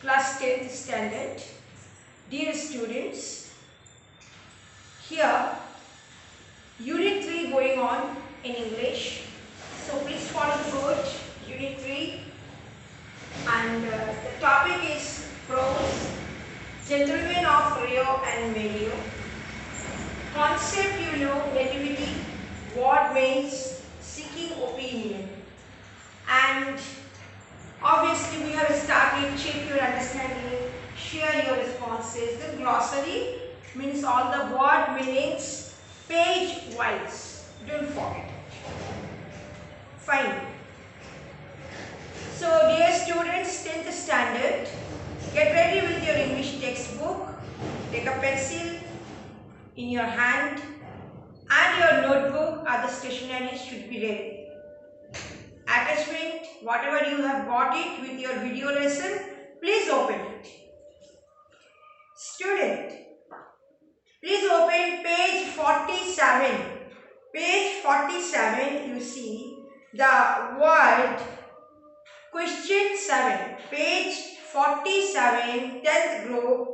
Class 10th standard. Dear students, here Unit 3 going on in English. So please follow the board, Unit 3. And the topic is prose, gentlemen of Rio and Melio. Concept you know, nativity, what means, seeking opinion. And obviously we have started, check your understanding, share your responses. The glossary means all the word meanings page wise. Don't forget it. Fine. So dear students, 10th standard, get ready with your English textbook. Take a pencil in your hand and your notebook. Other stationery should be ready. Attachment, whatever you have got it with your video lesson, please open it. Student, please open page 47. Page 47, you see the word question 7. Page 47, 10th group.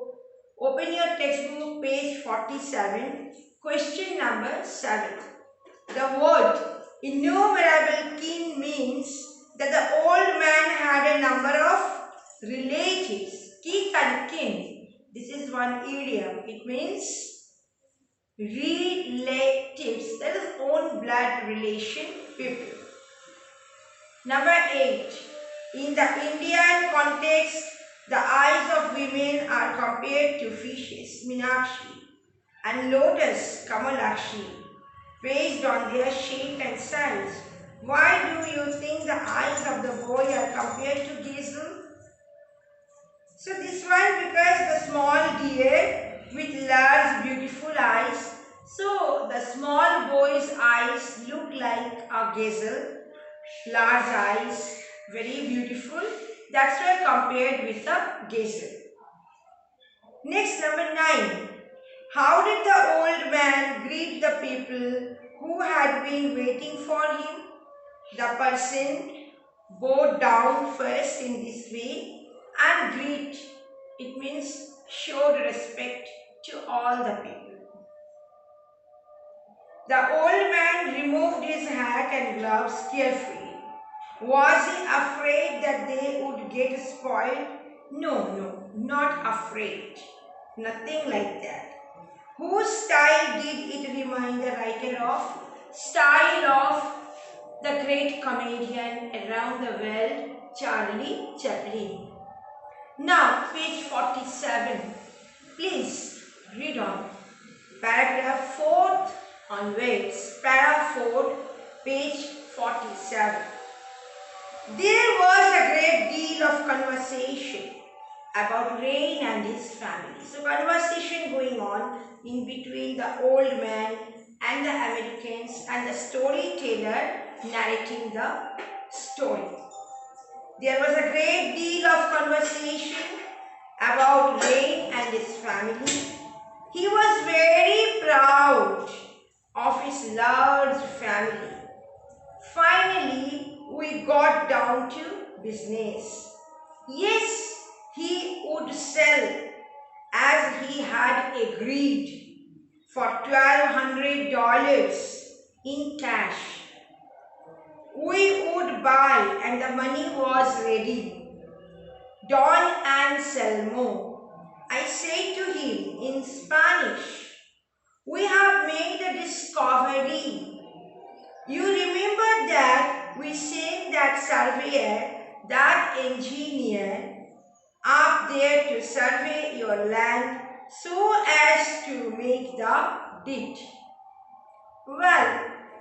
Open your textbook, page 47, question number 7. The word innumerable kin means that the old man had a number of relatives. Kith and kin. This is one idiom. It means relatives. That is own blood relation people. Number 8. In the Indian context, the eyes of women are compared to fishes, Meenakshi, and lotus, Kamalakshi, based on their shape and size. Why do you think the eyes of the boy are compared to Jaycees? So this one, because the small deer with large beautiful eyes. So the small boy's eyes look like a gazelle, large eyes, very beautiful. That's why compared with a gazelle. Next, number 9. How did the old man greet the people who had been waiting for him? The person bowed down first in this way and greet. It means showed respect to all the people. The old man removed his hat and gloves carefully. Was he afraid that they would get spoiled? No, not afraid. Nothing like that. Whose style did it remind the writer of? Style of the great comedian around the world, Charlie Chaplin. Now, page 47. Please read on. Paragraph 4 onwards. Paragraph 4, page 47. There was a great deal of conversation about Rain and his family. So conversation going on in between the old man and the Americans and the storyteller narrating the story. There was a great deal of conversation about Rain and his family. He was very proud of his large family. Finally, we got down to business. Yes, he would sell as he had agreed for $1,200 in cash. We would buy and the money was ready. Don Anselmo, I said to him in Spanish, we have made a discovery. You remember that we sent that surveyor, that engineer up there to survey your land so as to make the deed. Well,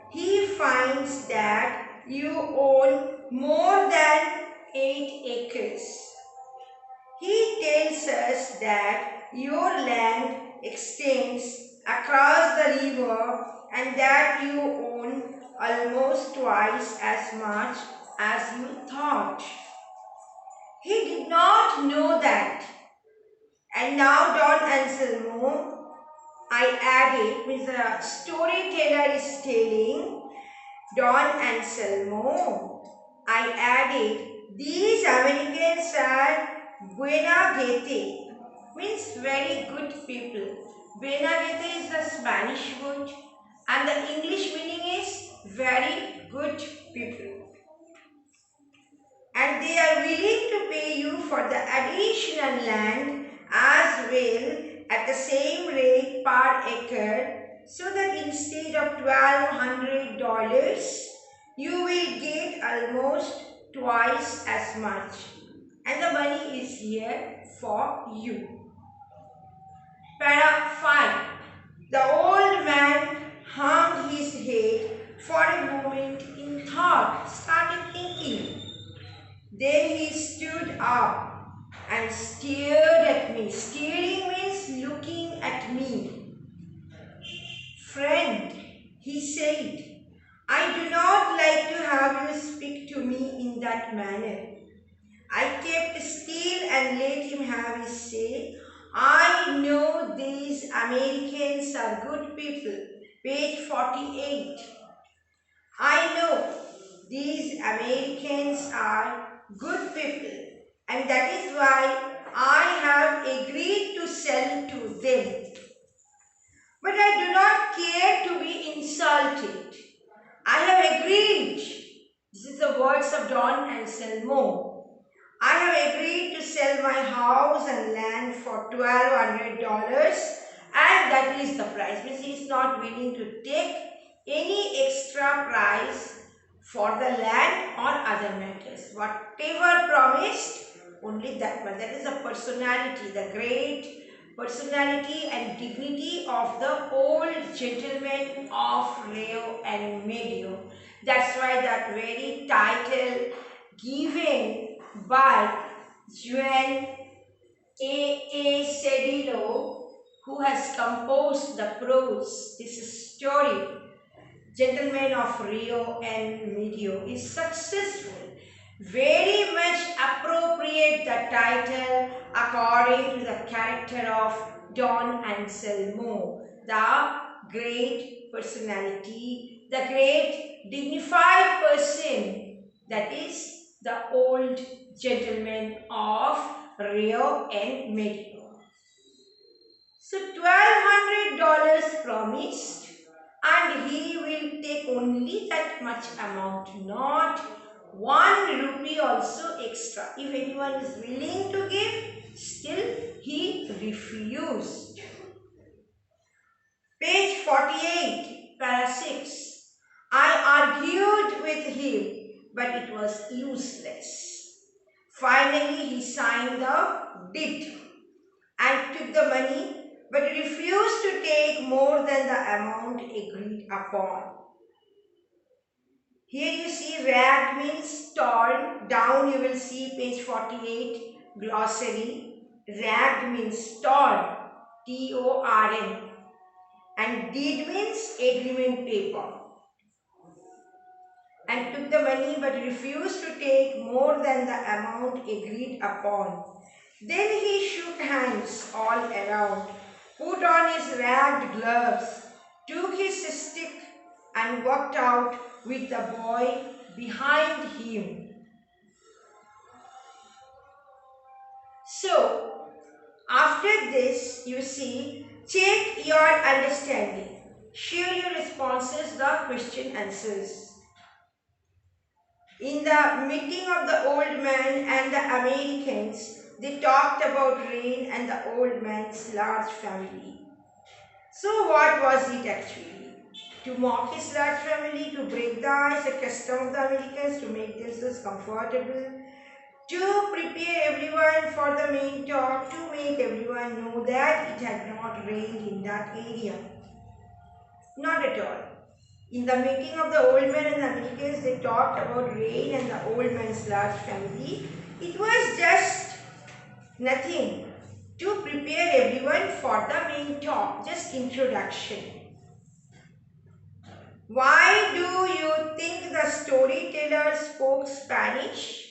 he finds that you own more than 8 acres. He tells us that your land extends across the river and that you own almost twice as much as you thought. He did not know that. And now Don Anselmo, I added, means the storyteller is telling Don Anselmo, I added, these Americans are Buena gente means very good people. Buena gente is the Spanish word and the English meaning is very good people. And they are willing to pay you for the additional land as well at the same rate per acre, so that instead of $1,200 you will get almost twice as much, and the money is here for you. Para 5. The old man hung his head for a moment in thought, started thinking. Then he stood up and stared at me. Staring means looking at me. Friend, he said, I do not like to have you speak to me in that manner. I kept still and let him have his say. I know these Americans are good people. Page 48. I know these Americans are good people, and that is why I have agreed to sell to them. But I do not care to be insulted. I have agreed. This is the words of Don Anselmo. I have agreed to sell my house and land for $1,200, and that is the price. Means he is not willing to take any extra price for the land or other matters. Whatever promised, only that much. That is the personality, the great personality and dignity of the old gentleman of Rio and Medio. That's why that very title given by Juan A. Cedillo, who has composed the prose, this story, Gentleman of Rio and Medio, is successful. Very much appropriate the title according to the character of Don Anselmo, the great personality, the great dignified person, that is the old gentleman of Rio and Medio. So $1,200 promised, and he will take only that much amount, not 1 rupee also extra. If anyone is willing to give, still he refused. Page 48, para 6. I argued with him, but it was useless. Finally, he signed the deed and took the money, but refused to take more than the amount agreed upon. Here you see ragged means torn. Down you will see page 48 glossary. Ragged means torn. T-O-R-N. And deed means agreement paper. And took the money but refused to take more than the amount agreed upon. Then he shook hands all around, put on his ragged gloves, took his stick and walked out with the boy behind him. So, after this, you see, check your understanding. Share your responses, the question answers. In the meeting of the old man and the Americans, they talked about rain and the old man's large family. So what was it actually? To mock his large family, to break the ice, a custom of the Americans, to make themselves comfortable, to prepare everyone for the main talk, to make everyone know that it had not rained in that area. Not at all. In the meeting of the old man and the Americans, they talked about rain and the old man's large family. It was just nothing to prepare everyone for the main talk, just introduction. Why do you think the storyteller spoke Spanish?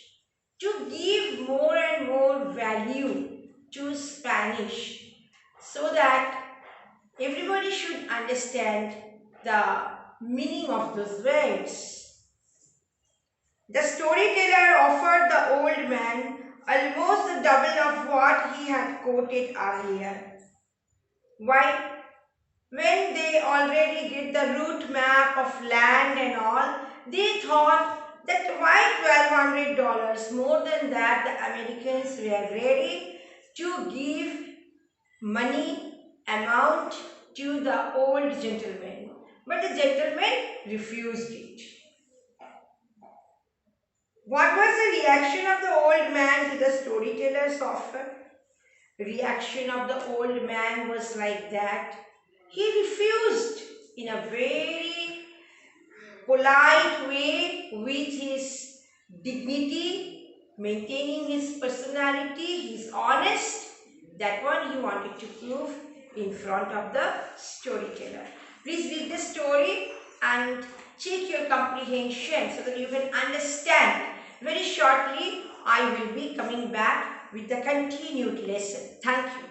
To give more and more value to Spanish, so that everybody should understand the meaning of those words. The storyteller offered the old man almost the double of what he had quoted earlier. Why? When they already get the route map of land and all, they thought that why $1,200? More than that, the Americans were ready to give money amount to the old gentleman. But the gentleman refused it. What was the reaction of the old man to the storyteller's offer? Reaction of the old man was like that. He refused in a very polite way with his dignity, maintaining his personality, he's honest. That one he wanted to prove in front of the storyteller. Please read the story and check your comprehension so that you can understand. Very shortly, I will be coming back with the continued lesson. Thank you.